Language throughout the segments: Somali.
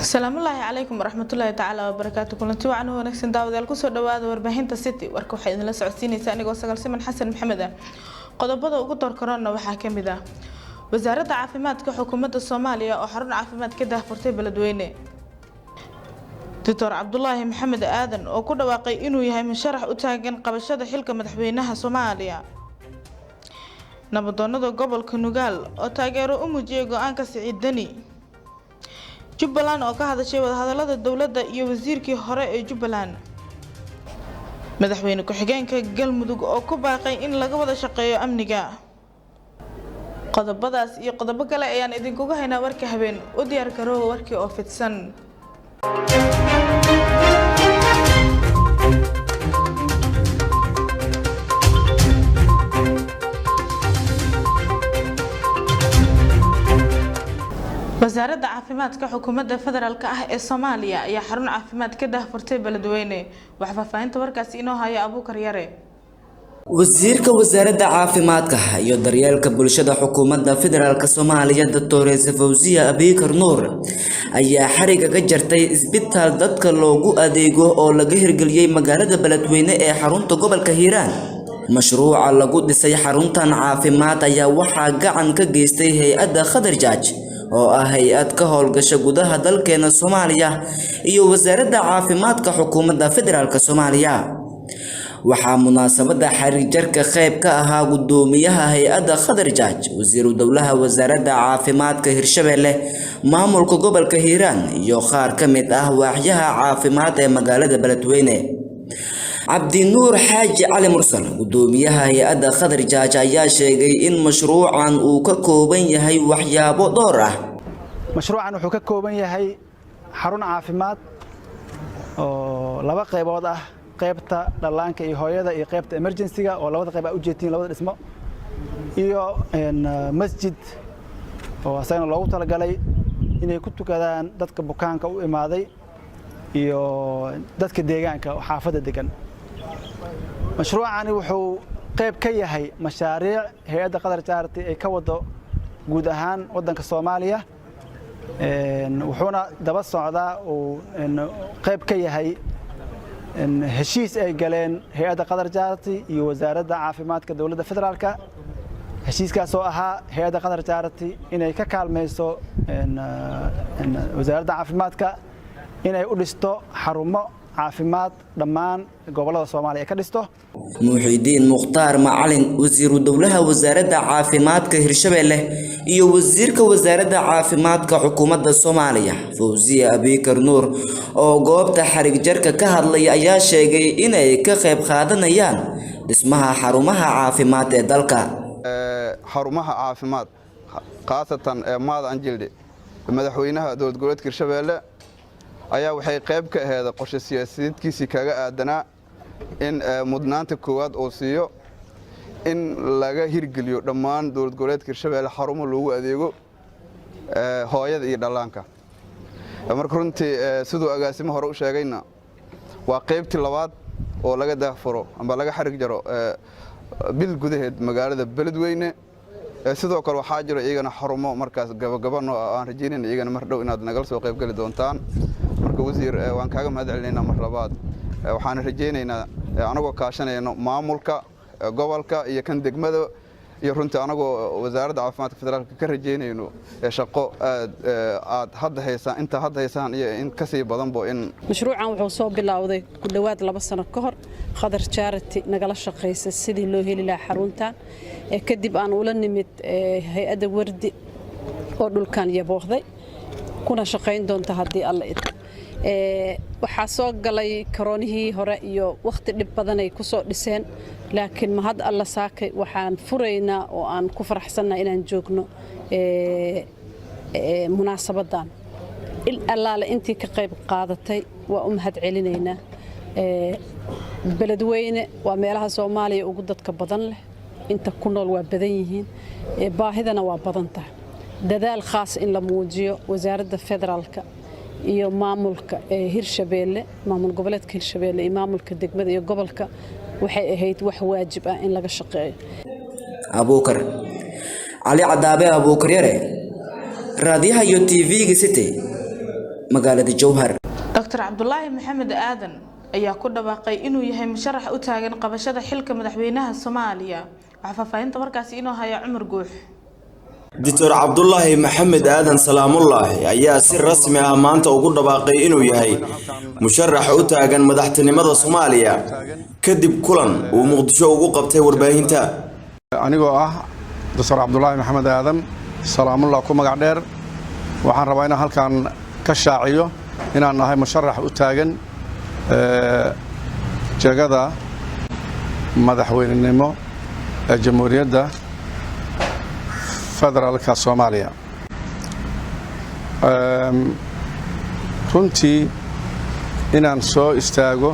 السلام الله عليكم ورحمة الله تعالى وبركاته. كلنتي وعن ونكسن داود الكسر دواد وربحين تسيتي وركو حيدنا لسعودين ثاني وسجل سمن حسن محمد قد بدأ وقدر كورونا وحاكم ذا وزارة عافيمادك حكومة الصومالية وحرن عافيماد كده فرتي بلدوينه دكتور عبد الله محمد آدن وكل واقع إنه يهي من شرح أتاجن قبشة حلقة مدحبينها صوماليا نبضنا قبل كنوجال أتاجروا جيجو أنك سعيدني جبلان oo ka hadashay wadahadalada dawladda iyo wasiirkii hore ee Jubbaland madaxweyne ku-xigeenka Galmudug oo ku baaqay in laga wada shaqeeyo amniga qodobadaas iyo qodobo kale ayaan idinku haynaa warka habeen u diyaar garoow warkii oo fidsan وزارة عافيمادك حكومة فدرالك ee Soomaaliya ayaa xarun caafimaad ka daahfurtay Beledweyne waxa faafahinta warkaas inoo haya Abuukar Yare wasiirka wasaaradda caafimaadka iyo daryeelka bulshada xukuumadda federaalka Soomaaliya Dr. Fawziya Abiykar Nuur ayaa xariga ka jartay isbitaal dadka loogu adeego oo laga hirgeliyay magaalada Beledweyne ee xarunta gobolka Hiiraan mashruuca lagu dhisay xaruntan caafimaad ayaa waxa gacan ka geystay hay'adda Khadarjaaj oo ah hay'ad ka howlgasha gudaha dalkeena Soomaaliya iyo wasaaradda caafimaadka xukuumadda federaalka Soomaaliya waxa munaasabada xariir jarka qayb ka ahaa gudoomiyaha hay'adda Khadarjaaj wasiiru dawlaha wasaaradda caafimaadka Hirshabeelle maamulka gobolka Hiiraan iyo qaar ka mid ah waaxyaha caafimaad ee magaalada Beledweyne عبد النور حاج علي مرسل gudoomiyaha hay'adda Khadarjaaj ayaa sheegay in mashruucan uu ka kooban yahay waxyaabo dhowr ah mashruucan wuxuu ka kooban yahay xarun caafimaad oo laba qaybood ah qaybta dhalaanka iyo hooyada iyo qaybta emergency-ga oo labada qayb ay u jeetiin labada dhismo iyo masjid oo asagana loogu talagalay inay ku tukadaan dadka bukaanka u imaaday iyo dadka deegaanka xaafadda degan mashruucani wuxuu qayb ka yahay mashaariic hay'adda Khadarjaaj ay ka wado guud ahaan wadanka Soomaaliya wuxuuna daba socdaa oo qayb ka yahay heshiis ay galeen hay'adda Khadarjaaj iyo wasaaradda caafimaadka dawladda federaalka heshiiskaas oo ahaa hay'adda Khadarjaaj inay ka kaalmayso wasaaradda caafimaadka inay u dhisto xarumo caafimaad dhammaan gobolada Soomaaliya ka dhisto Muxidiin Mukhtaar Macalin wasiiru dawlaha wasaaradda caafimaadka Hirshabeelle iyo wasiirka wasaaradda caafimaadka xukuumadda Soomaaliya Fawziya Abiykar Nuur oo goobta xarig jarka ka hadlay ayaa sheegay inay ka qayb qaadanayaan dhismaha xarumaha caafimaad ee dalka xarumaha caafimaad qaasatan maada anjilde madaxweynaha dowlad goboleedka Hirshabeelle ayaa waxay qayb ka ahayd qorshe siyaasadeedkiisii kaga aadanaa in mudnaanta koowaad oo siiyo in laga hirgeliyo dhammaan dowlad goboleedka Hirshabeelle xarumo loogu adeego hooyada iyo dhalaanka marka runtii sidoo agaasimo hore u sheegayna waa qaybtii labaad oo laga daafuro ama laga xarig jaro bil gudaheed magaalada Beledweyne sidoo kale waxa jiro iyagana xarumo markaas gabagabano aan rajeynayna iyagana mar dhow inaad nagal soo qayb gali doontaan marka wasiir waan kaaga mahadcelinaynaa mar labaad waxaan rajeynaynaa anagoo kaashanayno maamulka gobolka iyo kan degmada iyo runtii anagoo wasaaradda caafimaadka federaalka ka rajeynayno shaqo aad hadda haysaan iyo in ka sii badanbo in mashruucan wuxuu soo bilowday ku dhawaad 2 sano ka hor Khadarjaaj nagala shaqeysay sidii loo heli lahaa xaruntan kadib aan ula nimid hay'adda Wardi oo dhulkan yabooqday kuna shaqeyn doonta hadii alla idmo waxa soo galay koronihii hore iyo waqti dhib badan ay ku soo dhiseen laakiin ma had alla saakay waxaan fureynaa oo aan ku faraxsanahay inaan joogno munaasabadan il allaale intii ka qayb qaadatay waa u mahadcelinaynaa Beledweyne waa meelaha Soomaaliya ugu dadka badan leh inta ku nool waa badan yihiin baahidana waa badan tahay dadaal khaas in la muujiyo wasaaradda federaalka iyo maamulka Hirshabeelle maamul goboleedka Hirshabeelle iyo maamulka degmada iyo gobolka waxay ahayd wax waajib ah in laga shaqeeyo Abuukar Ali Cadaabe Abuukar Yare raadiyaha iyo TV-ga City magaalada Jowhar. Dr. Cabdullaahi Maxamed Aadan ayaa ku dhawaaqay inuu yahay musharax u taagan qabashada xilka madaxweynaha Soomaaliya. Waxa faafahinta markaas inoo haya Cumar Guux. Dr. Cabdullaahi Maxamed Aadan Salaamullaahi ayaa si rasmi ah maanta ugu dhawaaqay inuu yahay musharax u taagan madaxtinimada Soomaaliya kadib kulan uu Muqdisho ugu qabtay warbaahinta. anigoo ah Dr. Cabdullaahi Maxamed Aadan Salaamullaahi ku magac dheer waxaan rabaa inaan halkan ka shaaciyo inaan nahay musharax u taagan jagada madaxweynenimo ee Jamhuuriyadda Federaalka Soomaaliya. runtii inaan soo istaago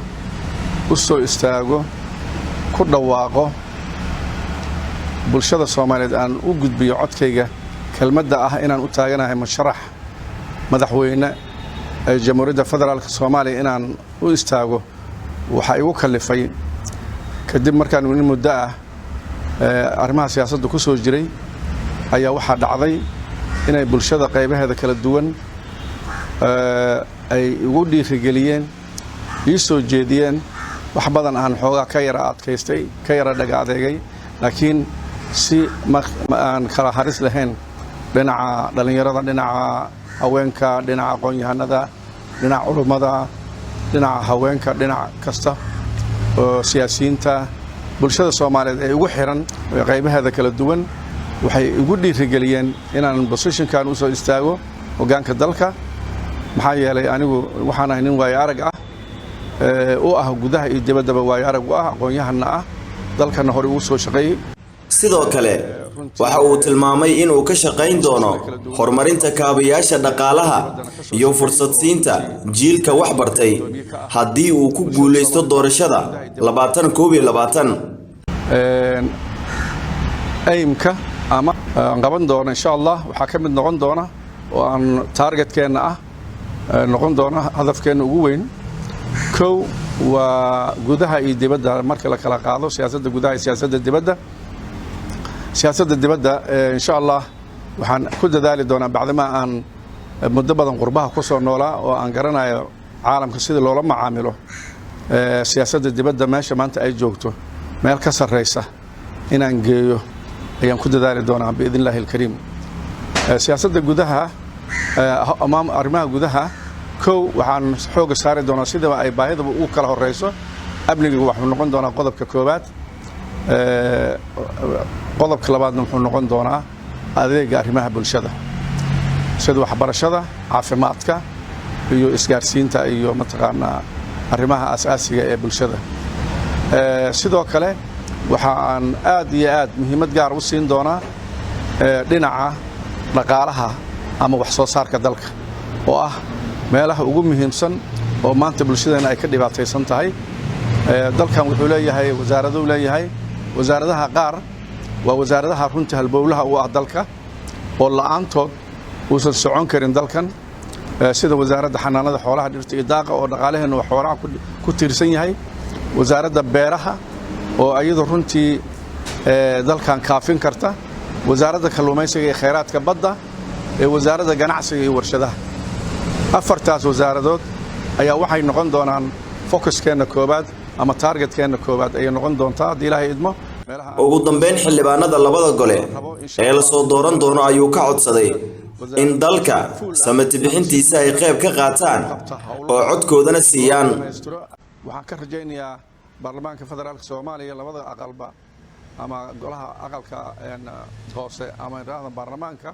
ku dhawaaqo bulshada Soomaaliyeed aan u gudbiyo codkayga kelmadda ah inaan u taaganahay musharax madaxweyne ee Jamhuuriyadda Federaalka Soomaaliya inaan u istaago waxa igu kalifay kadib markaan weli muddo ah arrimaha siyaasadda ku soo jiray ayaa waxa dhacday inay bulshada qaybaheeda kala duwan ay ugu dhiirigeliyeen ii soo jeediyeen wax badan aan xoogaa ka yara adkaystay ka yara dhaga adeegay laakiin si aan kala haris lahayn dhinaca dhalinyarada dhinaca haweenka dhinaca aqoon-yahanada dhinaca culummada dhinaca haweenka dhinac kasta oo siyaasiyiinta bulshada Soomaaliyeed ay ugu xiran qaybaheeda kala duwan waxay ugu dhiirigeliyeen inaan positionkan u soo istaago hoggaanka dalka maxaa yeelay anigu waxaan ahay nin waay arag ah oo ah gudaha iyo dibadda waay arag u ah aqoon-yahanna ah dalkana hore ugu soo shaqeeyay. sidoo kale waxa uu tilmaamay inuu ka shaqayn doono horumarinta kaabayaasha dhaqaalaha iyo fursad siinta jiilka wax bartay haddii uu ku guuleysto doorashada 2021 aimka ama qaban doona insha Allah waxa ka mid noqon doona oo aan targetkeena ah noqon doona hadafkeena ugu weyn kow waa gudaha iyo dibadda marka la kala qaado siyaasadda gudaha iyo siyaasadda dibadda insha Allah waxaan ku dadaali doonaa bacdama aan muddo badan qurbaha ku soo noolaa oo aan garanayo caalamka sida loola macaamilo siyaasadda dibadda meesha maanta ay joogto meel ka sarreysa inaan geeyo ayaan ku dadaali doonaa biidnillaahi alkariim. siyaasadda gudaha amaam arrimaha gudaha kow waxaan xooga saari doonaa sida ay baahida ugu kala horeyso amniga wuxuu noqon doonaa qodobka koobaad qodobka labaadna wuxuu noqon doonaa adeega arrimaha bulshada sida waxbarashada caafimaadka iyo isgaarsiinta iyo mataqaanaa arrimaha asaasiga ee bulshada. sidoo kale waxaan aad iyo aad muhiimad gaar u siin doonaa dhinaca dhaqaalaha ama wax soo saarka dalka oo ah meelaha ugu muhiimsan oo maanta bulshadeena ay ka dhibaataysan tahay. dalkan wuxuu leeyahay wasaarado leeyahay wasaaradaha qaar waa wasaaradaha runtii halbowlaha u ah dalka oo la'aantood uusan socon karin dalkan sida wasaaradda xanaanada xoolaha dhirta iyo daaqa oo dhaqaalaheena wax xoolaha ku tiirsan yahay wasaaradda beeraha oo ayadu runtii dalkan kaafin karta wasaaradda kalluumaysiga iyo kheyraadka badda ee wasaaradda ganacsiga iyo warshadaha. afartaas wasaaradood ayaa waxay noqon doonaan focuskeena koobaad ama targetkeena koobaad ay noqon doontaa haddii Ilaahay idmo. ugu dambeyn xildhibaanada labada gole ee la soo dooran doono ayuu ka codsaday in dalka samati bixintiisa ay qayb ka qaataan oo codkoodana siiyaan. waxaan ka rajaynayaa baarlamaanka federaalka Soomaaliya labada aqalba ama golaha aqalka hoose ama raada baarlamaanka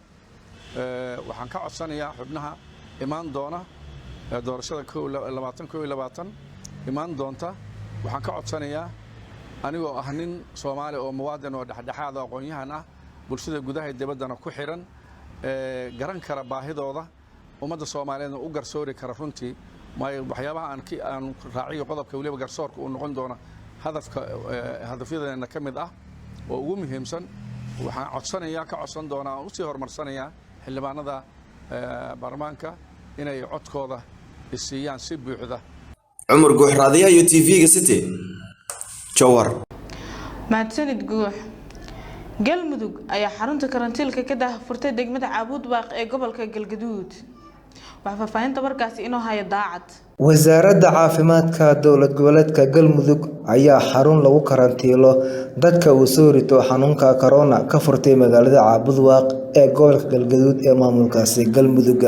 waxaan ka codsanayaa xubnaha imaan doona doorashada 2022 imaan doonta waxaan ka codsanayaa anigoo ah nin Soomaali oo muwaadin oo dhexdhexaad ah aqoon-yahan ah bulshada gudaha iyo dibaddana ku xiran garan kara baahidooda ummadda Soomaaliyeed u garsoori kara runtii waxyaabaha aan raaciyo qodobka waliba garsoorka uu noqon doona hadafyadeena ka mid ah oo ugu muhiimsan waxaan ka codsan doonaa oo sii horumarsanayaa xildhibaanada baarlamaanka inay codkooda isiyaan si buuxda. Cumar Guux raadiyaha iyo TV-ga City Jowhar. mahadsanid Guux. galmudug ayaa xarunta karantiilka ka daahfurtay degmada Caabud Baaq ee gobolka Galgaduud. waxa faafahinta warkaasi inoo haya daacad. wasaaradda caafimaadka dowlad goboleedka Galmudug ayaa xarun lagu karantiilo dadka uu soo rito xanuunka corona ka furtay magaalada Caabudwaaq ee gobolka Galgaduud ee maamulkaasi Galmudug.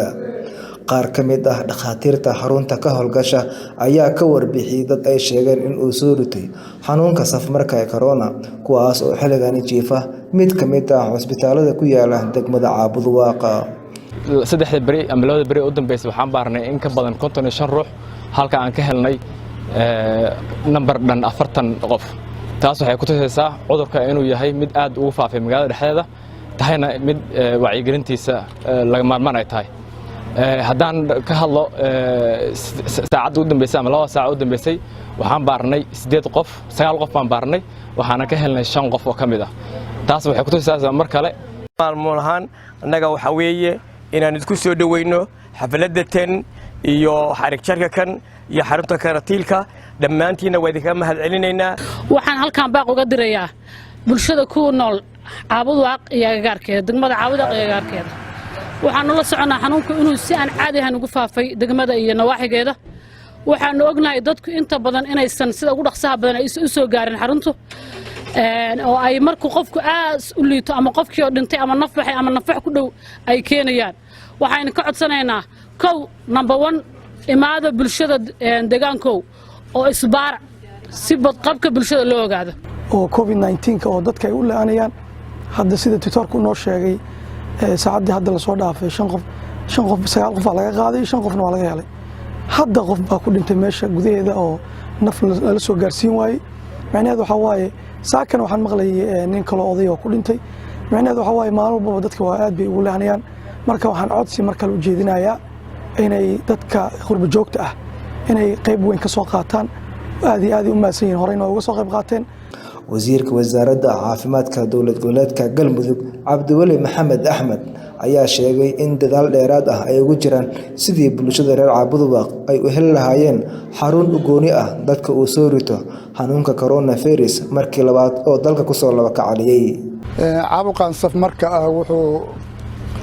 qaar ka mid ah dhakhaatiirta xarunta ka howlgasha ayaa ka warbixiyay dad ay sheegeen in uu soo ritay xanuunka safmarka ee corona kuwaas oo xilligan jiifa mid ka mid ah cusbitaalada ku yaala degmada Caabudwaaq. saddexda bari ama labada bari u dambeysay waxaan baarnay in ka badan 55 ruux halka aan ka helnay number dhan 40 qof taas waxay ku tusaysaa cudurka inuu yahay mid aad ugu faafay magaalada dhexdeeda tahayna mid wacyigelintiisa laga maarmaan ay tahay haddaan ka hadlo saacad u dambeysay ama 2 saac u dambeysay waxaan baarnay 8 qof 9 qof baan baarnay waxaana ka helnay 5 qof oo kamid ah taas waxay ku tusaysaa mar kale maalmoon annaga waxa weeye inaan isku soo dhaweyno xafladda tan iyo xarig jarka kan iyo xarunta karantiilka dhammaantiina waa idinka mahad celinaynaa waxaan halkan baaq uga dirayaa bulshada ku nool Caabudwaaq iyo agagaarkeeda degmada Caabudwaaq iyo agagaarkeeda waxaan la soconaa xanuunku inuu si aan caadi ahaan ugu faafay degmada iyo nawaaxigeeda waxaan ognahay dadku inta badan inaysan sida ugu dhaqsaha badan ay u soo gaarin xaruntu oo ay markuu qofku aas u liito ama qofkii oo dhintay ama naf baxay ama nafax ku dhow ay keenayaan waxaan ka codsanaynaa kow number 1 imaada bulshada deegaankow oo isbaar si badqabka bulshada loo ogaado oo covid-19 oo dadka ay u laaanayaan hadda sida tutorku noo sheegay saacadii hadda la soo dhaafay 5 qof 9 qof laga qaaday 5 qofna waa laga helay hadda qof baa ku dhintay meesha gudaheeda oo naf la soo gaarsiin waayay macnaheedu waxa waaye saakan waxaan maqlayay nin kale oday oo ku dhintay macnaheedu waxa waaye maalin walba dadka waa aad bay ugu laahanayaan marka waxaan codsi marka u jeedinayaa inay dadka qurba joogta ah inay qayb weyn ka soo qaataan aad iyo aad u maasan yihiin horeyna uga soo qayb qaateen wasiirka wasaaradda caafimaadka dowlad goboleedka Galmudug Cabdiwali Maxamed Axmed ayaa sheegay in dadaal dheeraad ah ay ugu jiraan sidii bulshada reer Caabudwaaq ay u heli lahaayeen xarun u gooni ah dadka uu soo rito xanuunka coronavirus markii labaad oo dalka ku soo laba kacaliyay. caabuqan safmarka ah wuxuu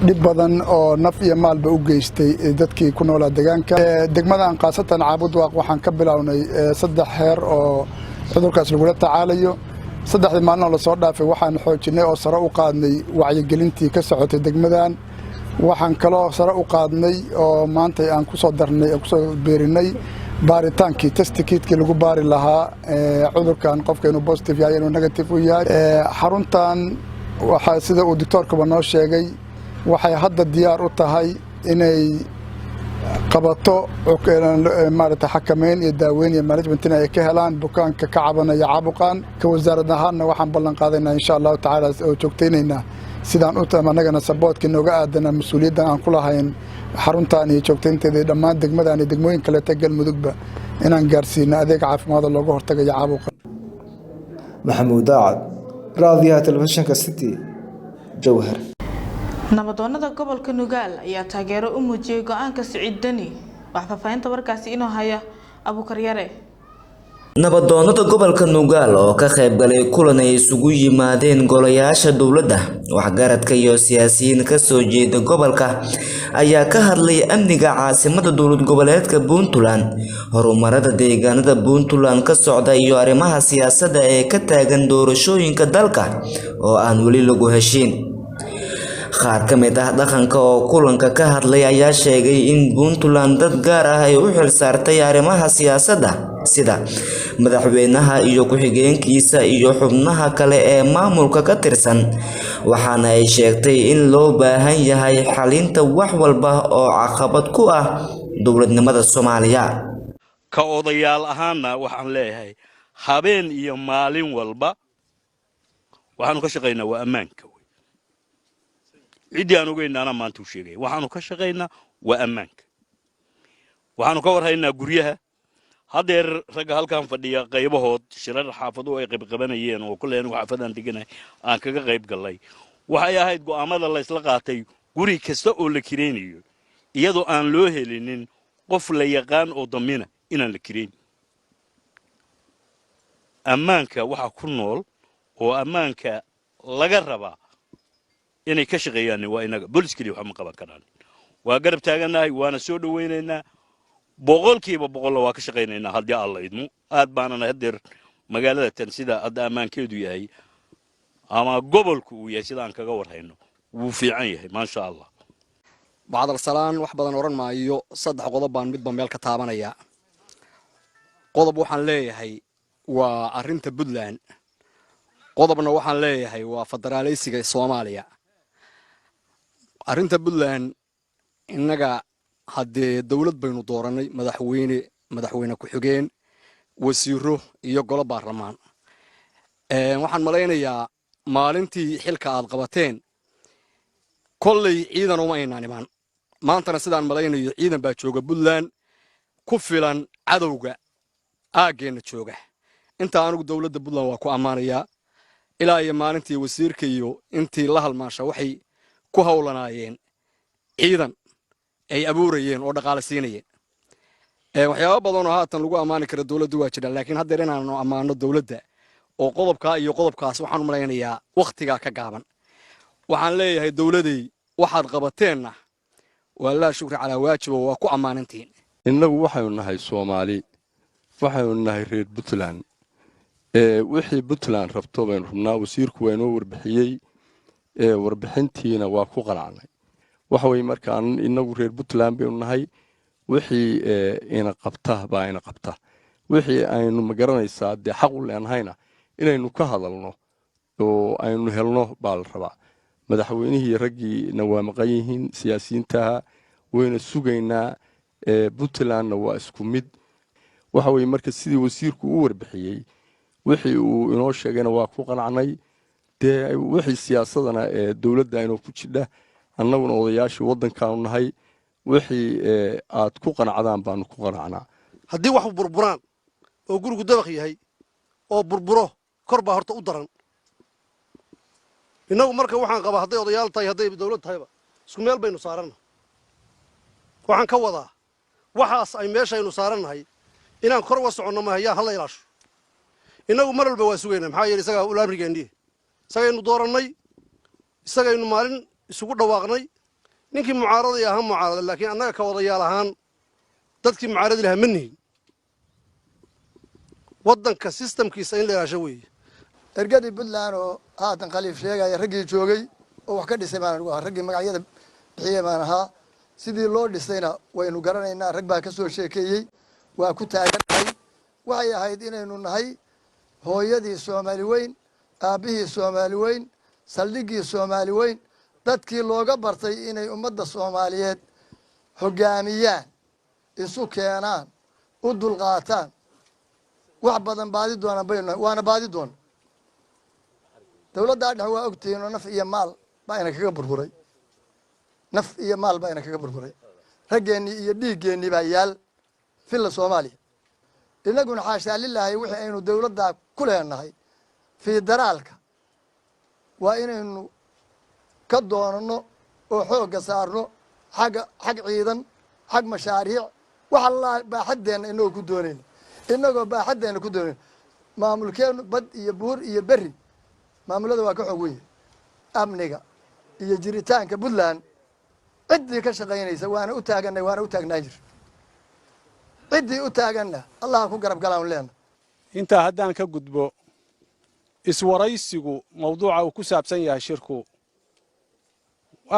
dhib badan oo naf iyo maalba u geystay dadkii ku noolaa deegaanka degmadan qaasatan Caabudwaaq waxaan ka bilownay 3 heer oo cudurkaas lagu tacaalayo 3 maalin la soo dhaafay waxaan xoojinay oo sare u qaadnay wacyigelintii ka socotay degmadan waxaan kaloo sare u qaadnay oo maanta aan ku soo darnay ku soo beerinay baaritaankii test kitkii lagu baari lahaa cudurkan qofka inuu positive yahay inuu negative u yahay xaruntan waxa sida uu doctorka noo sheegay waxay hadda diyaar u tahay inay qabato maarata xakameyn iyo daaweyn iyo management ay ka helaan bukaanka ka cabanaya caabuqan ka wasaaradda ahaanna waxaan ballan qaadaynaa insha Allah tacaala oo joogtaynaynaa sidaan u tamanagana support-ka nooga aadana mas'uuliyadda aan ku lahayn xaruntan iyo joogtaynteeda dhammaan degmadan iyo degmooyin kale ta Galmudugba inaan gaarsiino adeeg caafimaad looga hortagayo caabuqan. Maxamuud Daacad raadiyaha telefishinka City Jowhar. nabadoonada gobolka Nugaal ayaa taageero u muujiyay go'aanka Siciid Dani wax faafahinta warkaasi inoo haya Abuukar Yare. nabadoonada gobolka Nugaal oo ka qayb galay kulan ay isugu yimaadeen golayaasha dawladda waxgaradka iyo siyaasiyiin ka soo jeeda gobolka ayaa ka hadlay amniga caasimada dowlad goboleedka Puntland horumarada deegaanada Puntland ka socda iyo arrimaha siyaasadda ee ka taagan doorashooyinka dalka oo aan wali lagu heshiin. qaar ka mid ah dhaqanka oo kulanka ka hadlay ayaa sheegay in Puntland dad gaar ah ay u xil saartay arrimaha siyaasadda sida madaxweynaha iyo ku-xigeenkiisa iyo xubnaha kale ee maamulka ka tirsan waxaana ay sheegtay in loo baahan yahay xalinta wax walba oo caqabad ku ah dowladnimada Soomaaliya. ka odayaal ahaana waxaan leeyahay habeen iyo maalin walba waxaanu ka shaqeynaa waa ammaanka cidii aan ogeynana maanta u sheegay waxaanu ka shaqeynaa waa ammaanka waxaanu ka warhaynaa guryaha hadeer rag halkan fadhiya qaybahood shirar xaafadu ay qayb qabanayeen oo kulleen xaafadan deganay aan kaga qayb galay waxay ahayd go'aamada la isla qaatay guri kasta oo la kireynayo iyadoo aan loo helinin qof la yaqaan oo damina inaan la kireyn ammaanka waxa ku nool oo ammaanka laga rabaa inay ka shaqeeyaan waa inaga booliskii waxa ma qaban karaan waa garab taaganahay waana soo dhaweynaynaa boqolkiiba boqol waa ka shaqaynaynaa haddii alla idmo aad baanana hadeer magaalada tan sida hadda ammaankeedu yahay ama gobolku uu yahay sida aan kaga warhayno wuu fiican yahay maasha allah bacdal salaan wax badan oran maayo saddex qodob baan midba meel ka taabanaya qodob waxaan leeyahay waa arinta Puntland qodobna waxaan leeyahay waa federaaleysiga Soomaaliya arinta Puntland innaga haddii dawlad baynu dooranay madaxweyne ku xigeen wasiiro iyo golo baarlamaan waxaan malaynayaa maalintii xilka aad qabateen kolley ciidan uma aynaan iman maantana sidaan malaynayo ciidan baa jooga Puntland ku filan cadowga aageena jooga inta anigu dawladda Puntland waa ku amaanaya ilaa iyo maalintii wasiirka iyo intii la halmaasha waxay ku hawlanaayeen ciidan ay abuurayeen oo dhaqaale siinayeen waxyaabo badan oo haatan lagu amaani karo dawladdu waa jira laakiin hadda inaanu amaano dawladda oo qodobka iyo qodobkaas waxaan malaynayaa waqtiga ka gaaban waxaan leeyahay dawladay waxaad qabateenna wallaahi shukri ala waajibo waa ku amaanintiin innagu waxaynu nahay Soomaali waxaynu nahay reer Puntland wixii Puntland rabto baynu rabnaa wasiirku waa inoo warbixiyay warbixintiina waa ku qanacnay waxa way markaan innagu reer Puntland baynu nahay wixii ina qabta baa ina qabta wixii aynu magaranaysaa de xaq u leenahayna inaynu ka hadalno oo aynu helno baa la rabaa madaxweynihii raggiina waa maqan yihiin siyaasiyiinta wayna sugaynaa Puntlandna waa isku mid waxa way marka sidii wasiirku u warbixiyay wixii uu inoo sheegayna waa ku qanacnay de wixii siyaasadana dawladda inoo ku jidha annaguna odayaashii waddankaanu nahay wixii aad ku qanacdaan baanu ku qanacnaa haddii wax burburaan oo gurigu dabaq yahay oo burburo kor baa horta u daran innagu marka waxaan qabaa hadday odayaal tahay hadday dawlad tahayba isku meel baynu saaranna waxaan ka wadaa waxaas ay meeshaynu saarannahay inaan kor uga soconno maaha yaa hala ilaasho innagu mar walba waa sugaynaa maxaa yeelay isagaa ula amrigeennii isagaynu doorannay isagaynu maalin isugu dhawaaqnay ninkii mucaaraday ahaan mucaarada laakiin annaga ka wadayaal ahaan dadkii mucaaradi lahaa ma nihin waddanka sistamkiisa in la ilaasho weeye ergadii Puntland oo haatan khaliif sheegaya raggii joogay oo wax ka dhisay baan ugu raggii magacyada bixiyay baan ahaa sidii loo dhisayna waynu garanaynaa rag baa ka soo sheekeeyay waa ku taaganahay waxay ahayd inaynu nahay hooyadii Soomaali weyn aabihii Soomaali weyn saldhigii Soomaali weyn dadkii looga bartay inay ummadda Soomaaliyeed hogaamiyaan isu keenaan u dulqaataan wax badan baadi doona bayna waana baadi doona dawladda dhexe waa ogtiin naf iyo maal baa ina kaga burburay naf iyo maal baa ina kaga burburay raggeennii iyo dhiiggeenii baa yaal filla Soomaaliya inaguna xaashaa lilaahi wixii aynu dawladda ku leenahay federaalka waa inaynu ka doonano oo xoogga saarno xag ciidan xag mashaariic wax alla baaxadeenna inagoo ku doonayno inagoo baaxadeenna ku doonayno maamulkeenu bad iyo buur iyo berri maamulada waa ka xoog weyn amniga iyo jiritaanka Puntland ciddii ka shaqaynaysa waana u taaganay waana u taagnaa jir ciddii u taaganna allah ku garab galaan leena inta haddaan ka gudbo iswaraysigu mawduuca uu ku saabsan yahay shirku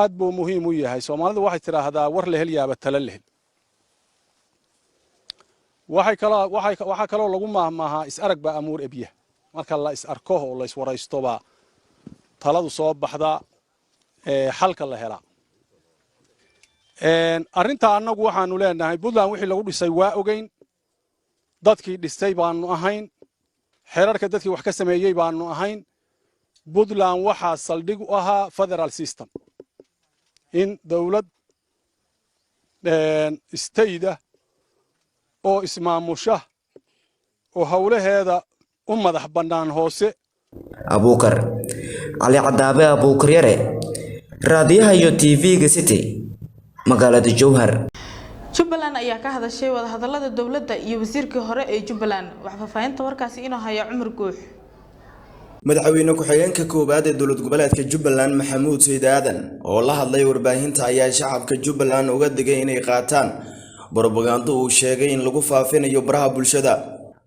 aad buu muhiim u yahay Soomaalidu waxay tiraahdaa war la hel yaaba tala leh waxa kale lagu maahmaaha is arag ba amuur ebiya marka la is arko oo la is waraysto ba taladu soo baxda xalka la hela arinta anagu waxaanu leenahay Puntland wixii lagu dhisay waa ogeyn dadkii dhistay baanu ahayn xeerarka dadkii wax ka sameeyay baanu ahayn Puntland waxa saldhig u ahaa federal system in dawlad istayda oo ismaamusha oo hawlaheeda u madax bannaan hoose Abuukar Ali Cadaabe Abuukar yare raadiyaha iyo TV-ga City magaalada Jowhar Jubbaland ayaa ka hadashay wada hadallada dawladda iyo wasiirkii hore ee Jubbaland wax faafaynta warkaasi inuu hayo Cumar Guux madaxweyne ku-xigeenka koowaad ee dowlad goboleedka Jubbaland Maxamuud Sayid Aadan oo la hadlay warbaahinta ayaa shacabka Jubbaland uga digay inay qaataan propaganda uu sheegay in lagu faafinayo baraha bulshada.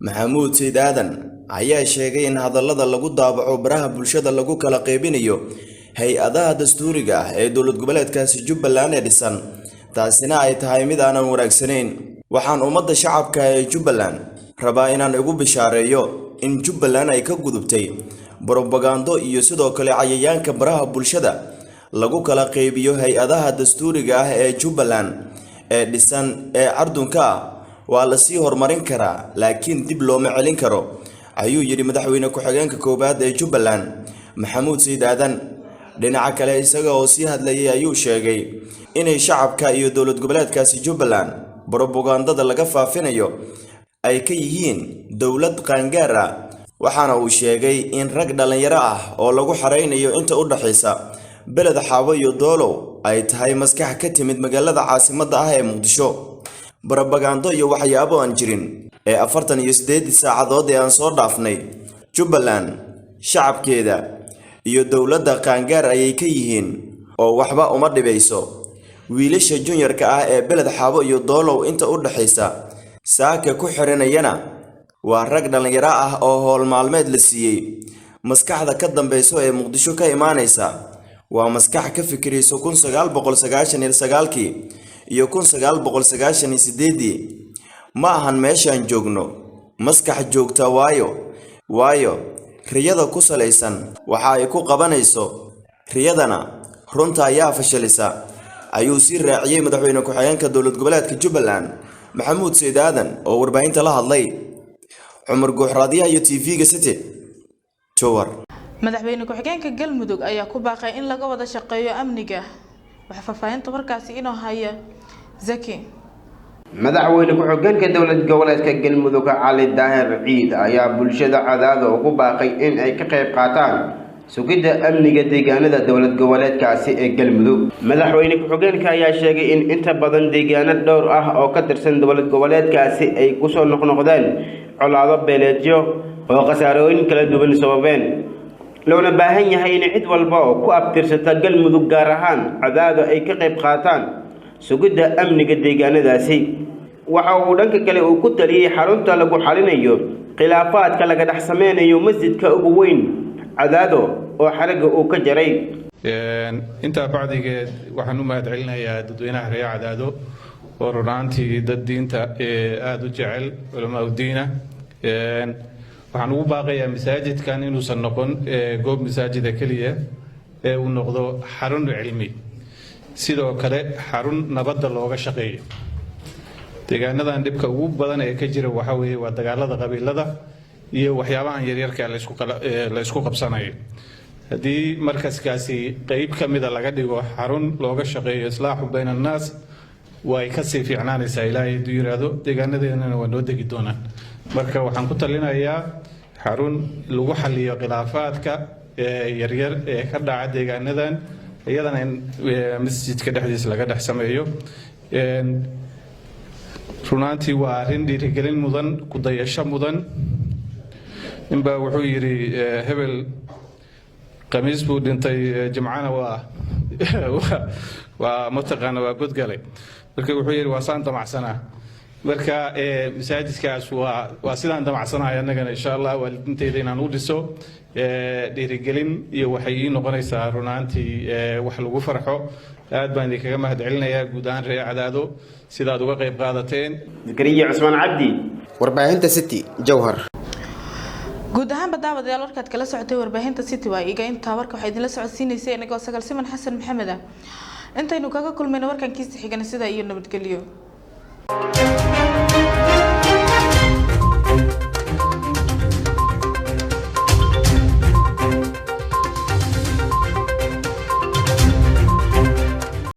Maxamuud Sayid Aadan ayaa sheegay in hadallada lagu daabaco baraha bulshada lagu kala qaybinayo hay-adaha dastuuriga ah ee dowlad goboleedkaasi Jubbaland ee dhisan, taasina ay tahay mid aanan wanaagsanayn. Waxaan ummadda shacabka ee Jubbaland rabaa inaan ugu bishaareeyo in Jubbaland ay ka gudubtay propaganda iyo sidoo kale cayayaanka baraha bulshada lagu kala qaybiyo hay-adaha dastuuriga ah ee Jubbaland ee dhisan ee ardunka waa la sii horumarin karaa laakiin dib looma celin karo, ayuu yiri madaxweyne ku-xigeenka koowaad ee Jubbaland Maxamuud Sayid Aadan. dhinaca kale isaga oo sii hadlayay ayuu sheegay inay shacabka iyo dowlad goboleedkaasi Jubbaland propagandada laga faafinayo ay ka yihiin dowlad qaangaar ah, waxaana uu sheegay in rag dhalinyaro ah oo lagu xareynayo inta u dhaxaysa beled Xaabo iyo Doolow ay tahay maskax ka timid magaalada caasimadda ah ee Muqdisho. Propaganda iyo waxyaabo aan jirin ee 48 saacadood ee aan soo dhaafnay Jubbaland shacabkeeda iyo dowladda qaangaar ayay ka yihiin oo waxba uma dhibayso. wiilasha juniorka ah ee beled Xaabo iyo Doolow inta u dhaxaysa saaka ku xiranayana waa rag dhalinyaro ah oo howl maalmeed la siiyay. maskaxda ka dambayso ee Muqdisho ka imaanaysa waa maskax ka fikirayso 1999 iyo 1998 ma ahan meeshaan joogno maskax joogta waayo riyada ku salaysan waxa ay ku qabanayso riyadana runta ayaa fashilisa, ayuu sii raaciyay madaxweyne ku-xigeenka dowlad goboleedka Jubbaland Maxamuud Sayid Aadan oo warbaahinta la hadlay. Cumar Guuxraadiyaha iyo TV-ga City Jowhar. madaxweyne ku-xigeenka Galmudug ayaa ku baaqay in laga wada shaqeeyo amniga. waxa faahfaahinta warkaasi inoo haya Zaki. madaxweyne ku-xigeenka dowlad goboleedka Galmudug Cali Daahir Ciid ayaa bulshada cadaada ugu baaqay in ay ka qayb qaataan sugidda amniga deegaanada dowlad goboleedkaasi ee Galmudug. madaxweyne ku-xigeenka ayaa sheegay in inta badan deegaano dhowr ah oo ka tirsan dowlad goboleedkaasi ay ku soo noqnoqdeen colaado beeleedyo oo khasaarooyin kala duwan sababeen, loona baahan yahay in cid walba oo ku abtirsata Galmudug gaar ahaan cadaada ay ka qayb qaataan sugidda amniga deegaanadaasi. waxa uu dhanka kale uu ku taliyay xarunta lagu xalinayo khilaafaadka laga dhex sameynayo masjidka ugu weyn cadaado oo xaraga uu ka jaray. inta bacdigeed waxaan u mahad celinayaa dadweynaha reer cadaado oo runaantii dad diinta aad u jecel culamaa diina. waxaan ugu baaqayaa masaajidkan inuusan noqon goob masaajida kaliya ee uu noqdo xarun cilmi, sidoo kale xarun nabadda looga shaqeeyo. deegaanadan dhibka ugu badan ee ka jira waxa weeye waa dagaalada qabiilada iyo waxyaabahan yaryarka la isku qabsanayo. haddii markaskaasi qayb ka mida laga dhigo xarun looga shaqeeyo islaaxu bayna annaas way ka sii fiicnaanaysaa. ilaahay hadduu yiraahdo deegaanadeennana waa noo degi doonaan. marka waxaan ku talinayaa xarun lagu xaliyo khilaafaadka yaryar ee ka dhaca deegaanadan, iyadana in masjidka dhexdiisa laga dhex sameeyo. runaantii waa arrin dhiirigelin mudan, ku dayasho mudan. inbaa wuxuu yidhi hebel qamiis buu dhintay jimcana waa mataqaana waa godgalay, marka wuxuu yidhi waa saan damacsanaa. marka masaajidkaas waa sidaan damacsanahay annagana insha allah waalidinteyda inaan u dhiso. dhiirigelin iyo waxay ii noqonaysaa runaantii wax lagu farxo. aad baan idinkaga mahad celinayaa guud ahaan reer cadaado sidaad uga qayb qaadateen. Zakariya Cusmaan Cabdi, warbaahinta City Jowhar. guud ahaan daawadayaal warkaad kala socotay warbaahinta City waa iga inta warka waxay idinla socodsiinaysay anigoo Sagal Siman Xasan Maxamed ah. intaynu kaga kulmayno warkan kiisa xigana sida iyo nabadgelyo.